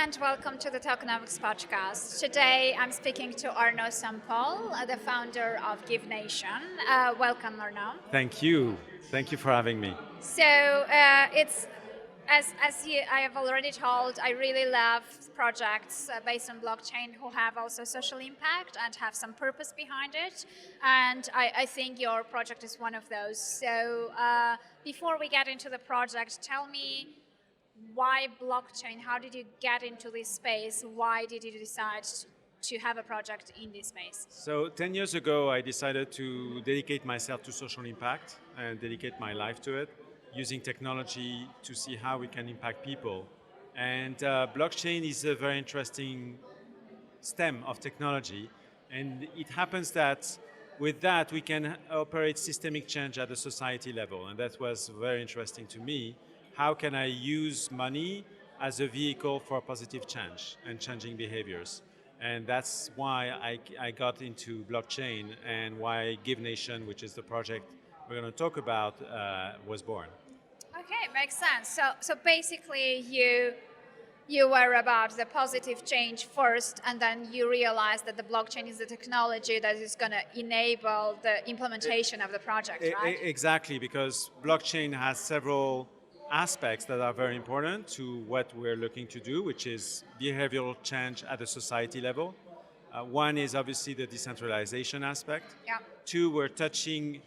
and welcome to the Talkonomics podcast. Today I'm speaking to Arnaud St-Paul, the founder of Give Nation. Welcome, Arnaud. Thank you. Thank you for having me. So it's I have already told, I really love projects based on blockchain who have also social impact and have some purpose behind it. And I think your project is one of those. So before we get into the project, tell me, why blockchain? How did you get into this space? Why did you decide to have a project in this space? So 10 years ago, I decided to dedicate myself to social impact and dedicate my life to it, using technology to see how we can impact people. And blockchain is a very interesting stem of technology. And it happens that with that, we can operate systemic change at the society level. And that was very interesting to me. How can I use money as a vehicle for positive change and changing behaviors? And that's why I got into blockchain and why Give Nation, which is the project we're going to talk about, was born. Okay, makes sense. So basically you were about the positive change first, and then you realized that the blockchain is the technology that is going to enable the implementation of the project, right? Exactly, because blockchain has several aspects that are very important to what we're looking to do, which is behavioral change at the society level. One is obviously the decentralization aspect. Yeah. Two, we're touching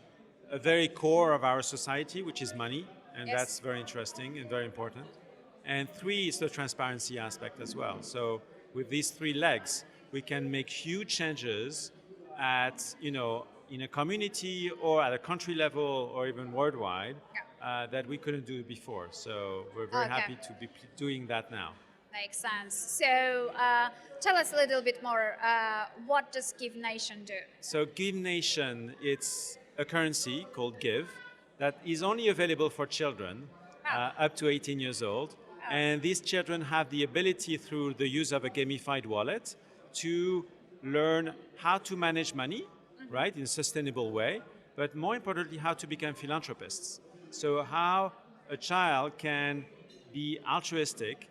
a very core of our society, which is money, and Yes. that's very interesting and very important. And three is the transparency aspect as well. So with these three legs, we can make huge changes at, in a community or at a country level or even worldwide. Yeah. That we couldn't do before. So we're very happy to be doing that now. Makes sense. So tell us a little bit more, what does Give Nation do? So Give Nation, it's a currency called Give that is only available for children up to 18 years old. And these children have the ability through the use of a gamified wallet to learn how to manage money, right, in a sustainable way, but more importantly, how to become philanthropists. So how a child can be altruistic,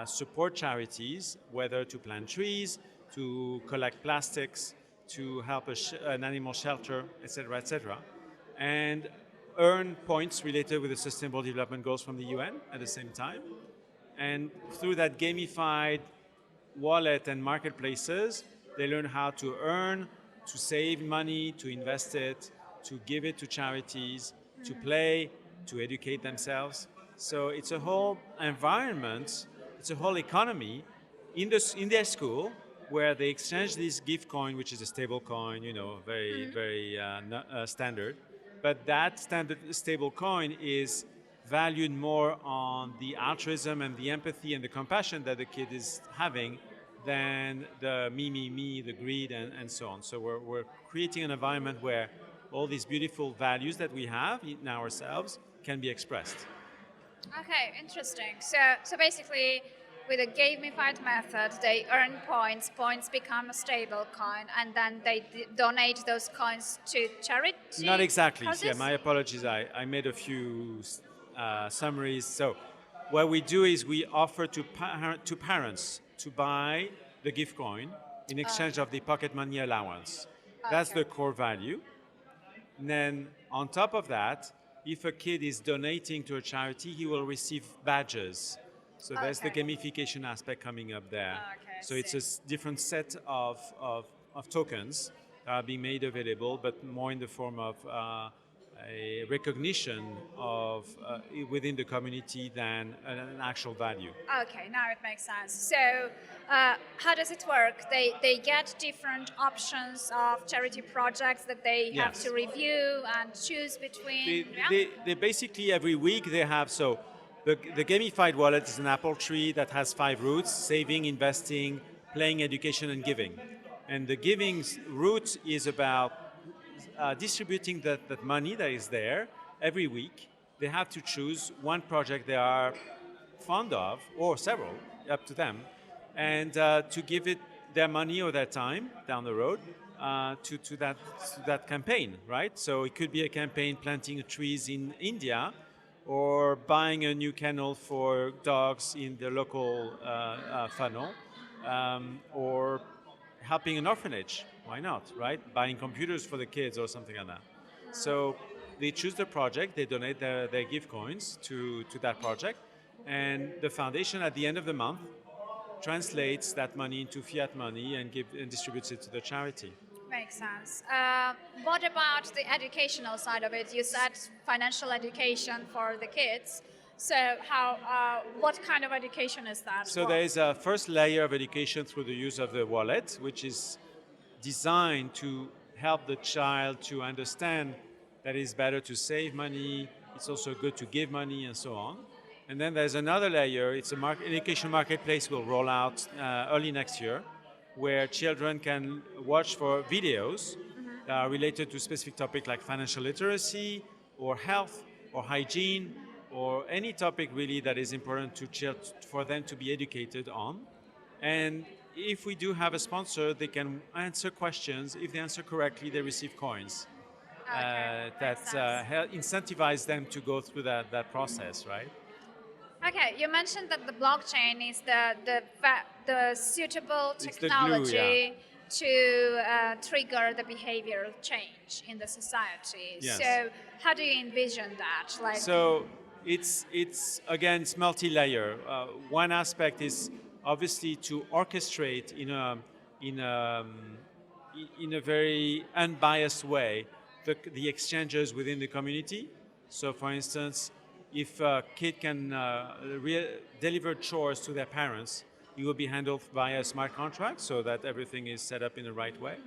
support charities, whether to plant trees, to collect plastics, to help an animal shelter, etc., and earn points related with the Sustainable Development Goals from the UN at the same time. And through that gamified wallet and marketplaces, they learn how to earn, to save money, to invest it, to give it to charities, to play, to educate themselves. So it's a whole environment, it's a whole economy in their school where they exchange this gift coin, which is a stable coin, very standard. But that standard stable coin is valued more on the altruism and the empathy and the compassion that the kid is having than the me, the greed, and so on. So we're creating an environment where all these beautiful values that we have in ourselves can be expressed. Okay, interesting. So basically, with a gamified method, they earn points. Points become a stable coin, and then they donate those coins to charity. Not exactly. causes? Yeah, my apologies. I made a few summaries. So what we do is we offer to parents to buy the gift coin in exchange of the pocket money allowance. That's the core value. And then on top of that, if a kid is donating to a charity, he will receive badges. So there's the gamification aspect coming up there. Okay, so it's a different set of tokens that are being made available, but more in the form of a recognition of within the community than an actual value. Okay, now it makes sense. So how does it work? They get different options of charity projects that they have Yes. to review and choose between. They basically every week they have, so the gamified wallet is an apple tree that has 5 roots: saving, investing, playing, education, and giving. And the giving root is about distributing that money that is there every week. They have to choose one project they are fond of, or several, up to them, and to give it their money or their time down the road to that campaign, right? So it could be a campaign planting trees in India, or buying a new kennel for dogs in the local funnel, or helping an orphanage. Why not, right? Buying computers for the kids or something like that. So they choose the project, they donate their gift coins to that project, and the foundation at the end of the month translates that money into fiat money and distributes it to the charity. Makes sense. What about the educational side of it? You said financial education for the kids. So what kind of education is that? So there is a first layer of education through the use of the wallet, which is designed to help the child to understand that it's better to save money, it's also good to give money, and so on. And then there's another layer, it's a education marketplace will roll out early next year, where children can watch for videos that are related to specific topics like financial literacy, or health, or hygiene, or any topic really that is important to for them to be educated on. And if we do have a sponsor, they can answer questions. If they answer correctly, they receive coins. That incentivize them to go through that process, right? Okay, you mentioned that the blockchain is the suitable technology to trigger the behavioral change in the society. Yes. So how do you envision that? Like, so it's again, it's multi-layer. One aspect is obviously to orchestrate in a very unbiased way the exchanges within the community. So, for instance, if a kid can deliver chores to their parents, it will be handled via a smart contract so that everything is set up in the right way.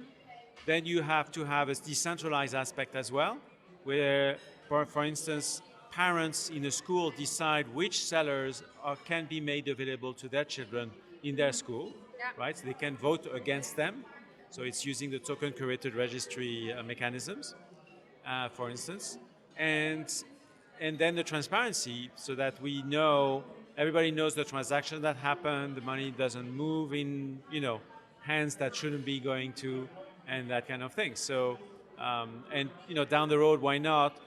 Then you have to have a decentralized aspect as well, where, for instance, parents in a school decide which sellers can be made available to their children in their school, right? So they can vote against them. So it's using the token curated registry mechanisms, for instance. And then the transparency, so that we know, everybody knows the transaction that happened, the money doesn't move in, hands that shouldn't be going to, and that kind of thing. So, and down the road, why not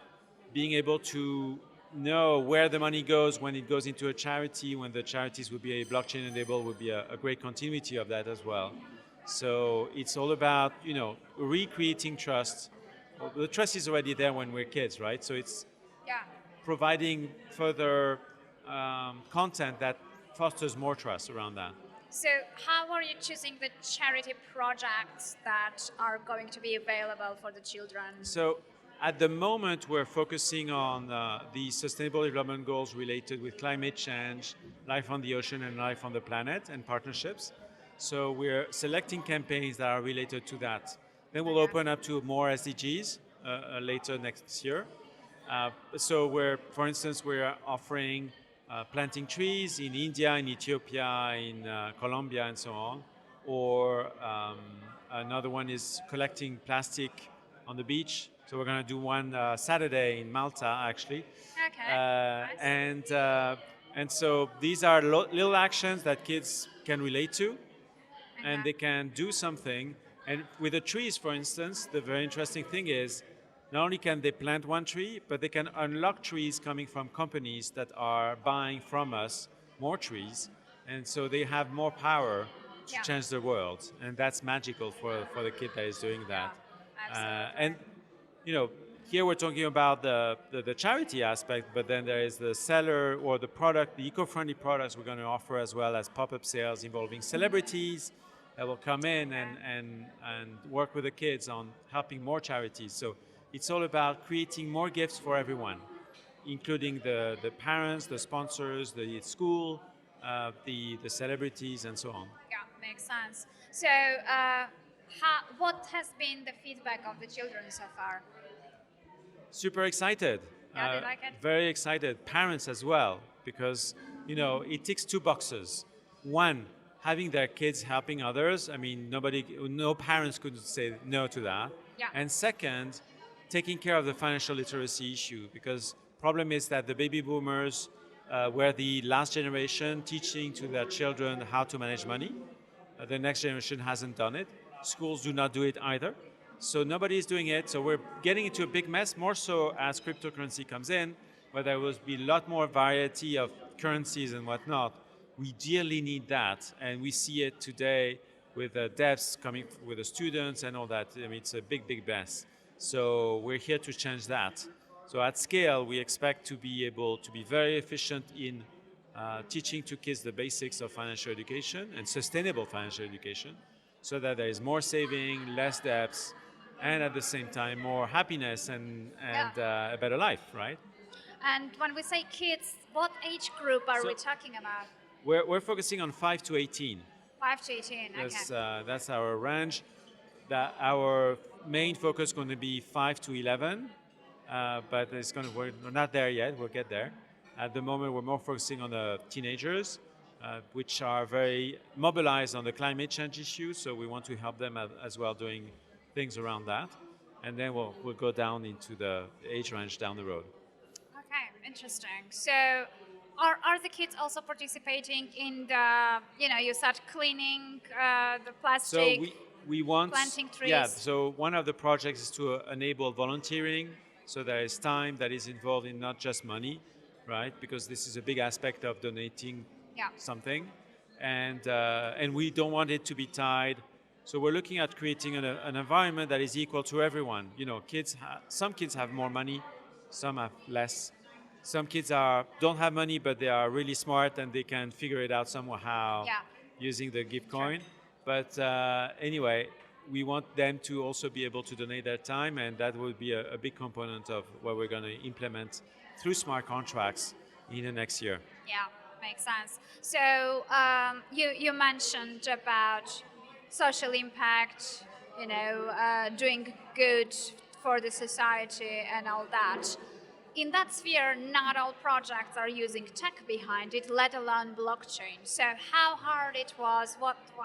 being able to know where the money goes when it goes into a charity, when the charities would be a blockchain enabled, would be a great continuity of that as well. So it's all about, recreating trust. Well, the trust is already there when we're kids, right? So it's providing further content that fosters more trust around that. So how are you choosing the charity projects that are going to be available for the children? So at the moment, we're focusing on the Sustainable Development Goals related with climate change, life on the ocean, and life on the planet, and partnerships. So we're selecting campaigns that are related to that. Then we'll open up to more SDGs later next year. So for instance, we're offering planting trees in India, in Ethiopia, in Colombia, and so on. Or another one is collecting plastic on the beach. So we're going to do one Saturday in Malta, actually. Okay. Nice. And so these are little actions that kids can relate to, and they can do something. And with the trees, for instance, the very interesting thing is, not only can they plant one tree, but they can unlock trees coming from companies that are buying from us more trees. And so they have more power to change the world. And that's magical for the kid that is doing that. And, here we're talking about the charity aspect, but then there is the seller or the product, the eco-friendly products we're going to offer, as well as pop-up sales involving celebrities that will come in and work with the kids on helping more charities. So it's all about creating more gifts for everyone, including the parents, the sponsors, the school, the celebrities, and so on. Yeah, makes sense. So what has been the feedback of the children so far? Super excited. Yeah, they like it? Very excited. Parents as well, because it ticks two boxes. One, having their kids helping others. I mean, no parents could say no to that. Yeah. And second, taking care of the financial literacy issue, because problem is that the baby boomers were the last generation teaching to their children how to manage money. The next generation hasn't done it. Schools do not do it either. So nobody is doing it. So we're getting into a big mess, more so as cryptocurrency comes in. where there will be a lot more variety of currencies and whatnot. We dearly need that, and we see it today with the devs coming with the students and all that. I mean, it's a big, big mess. So we're here to change that. So at scale, we expect to be able to be very efficient in teaching to kids the basics of financial education and sustainable financial education, so that there is more saving, less debts, and at the same time more happiness and a better life, right? And when we say kids, what age group are So we talking about? we're focusing on 5 to 18. 5 to 18, That's our range. Our main focus is going to be 5 to 11, but we're not there yet. We'll get there. At the moment, we're more focusing on the teenagers, which are very mobilized on the climate change issue. So we want to help them as well doing things around that. And then we'll go down into the age range down the road. Okay, interesting. So are the kids also participating in the, you said cleaning the plastic, So we want planting trees? Yeah, so one of the projects is to enable volunteering. So there is time that is involved in not just money, right? Because this is a big aspect of donating something. And we don't want it to be tied. So we're looking at creating an environment that is equal to everyone. Some kids have more money, some have less. Some kids don't have money, but they are really smart and they can figure it out somehow using the gift coin. But anyway, we want them to also be able to donate their time, and that will be a big component of what we're going to implement through smart contracts in the next year. Yeah, makes sense. So you mentioned about social impact, doing good for the society and all that. In that sphere, not all projects are using tech behind it, let alone blockchain. So how hard it was,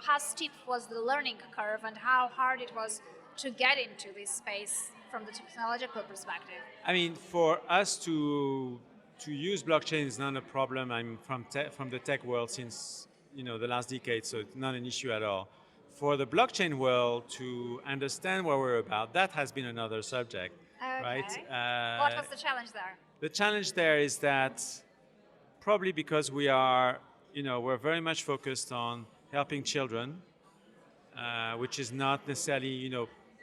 how steep was the learning curve, and how hard it was to get into this space from the technological perspective? I mean, for us to use blockchain is not a problem. I'm from the tech world since the last decade, so it's not an issue at all. For the blockchain world to understand what we're about, that has been another subject. Okay. Right? What was the challenge there? The challenge there is that probably because we're very much focused on helping children, which is not necessarily,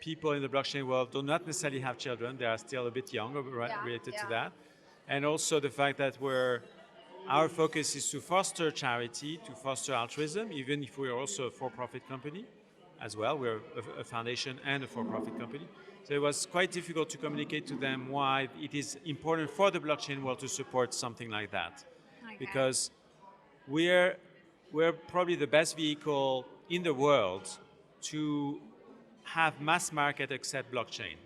people in the blockchain world do not necessarily have children. They are still a bit young related to that. And also the fact that our focus is to foster charity, to foster altruism, even if we're also a for-profit company as well. We're a foundation and a for-profit company. So it was quite difficult to communicate to them why it is important for the blockchain world to support something like that. Okay. Because we're probably the best vehicle in the world to have mass market accept blockchain.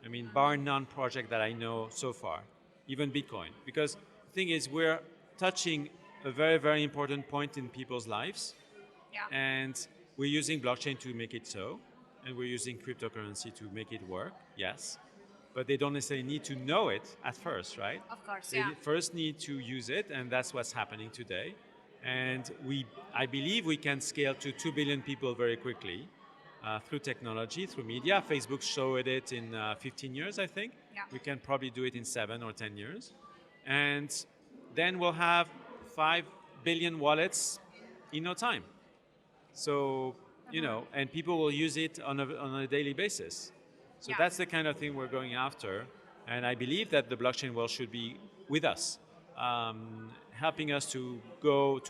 I mean, bar none project that I know so far, even Bitcoin. Because the thing is, we're touching a very, very important point in people's lives. Yeah. And we're using blockchain to make it so. And we're using cryptocurrency to make it work, yes. But they don't necessarily need to know it at first, right? Of course, they first need to use it, and that's what's happening today. And I believe we can scale to 2 billion people very quickly through technology, through media. Facebook showed it in 15 years, I think. Yeah. We can probably do it in 7 or 10 years. And then we'll have 5 billion wallets in no time. So, and people will use it on a daily basis. So that's the kind of thing we're going after. And I believe that the blockchain world should be with us, helping us to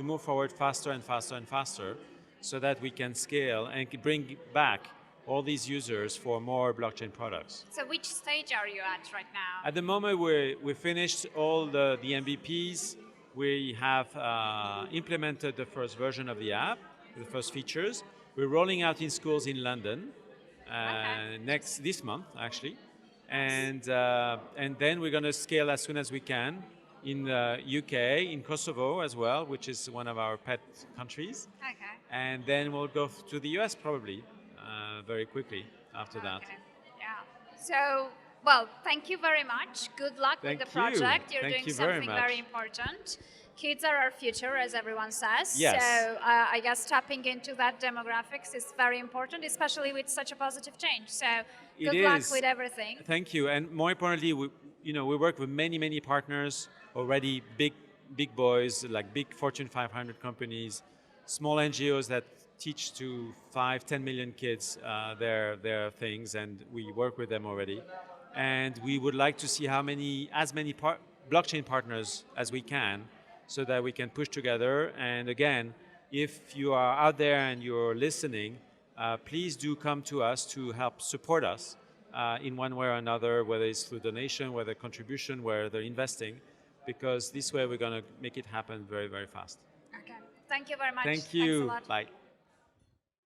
move forward faster and faster and faster, so that we can scale and bring back all these users for more blockchain products. So which stage are you at right now? At the moment, we finished all the MVPs. We have implemented the first version of the app, the first features. We're rolling out in schools in London this month, actually, and then we're going to scale as soon as we can in the UK, in Kosovo as well, which is one of our pet countries. Okay. And then we'll go to the US probably very quickly after that. Yeah. So, well, thank you very much. Good luck with the project. You're doing something very important. Kids are our future, as everyone says. Yes. So I guess tapping into that demographics is very important, especially with such a positive change. So good luck with everything. Thank you. And more importantly, we work with many partners already, big boys, like big Fortune 500 companies, small NGOs that teach to 5-10 million kids their things, and we work with them already. And we would like to see as many blockchain partners as we can, so that we can push together. And again, if you are out there and you're listening, please do come to us to help support us in one way or another, whether it's through donation, whether contribution, whether investing, because this way we're going to make it happen very, very fast. Okay. Thank you very much. Thank Thanks a you. lot. Bye.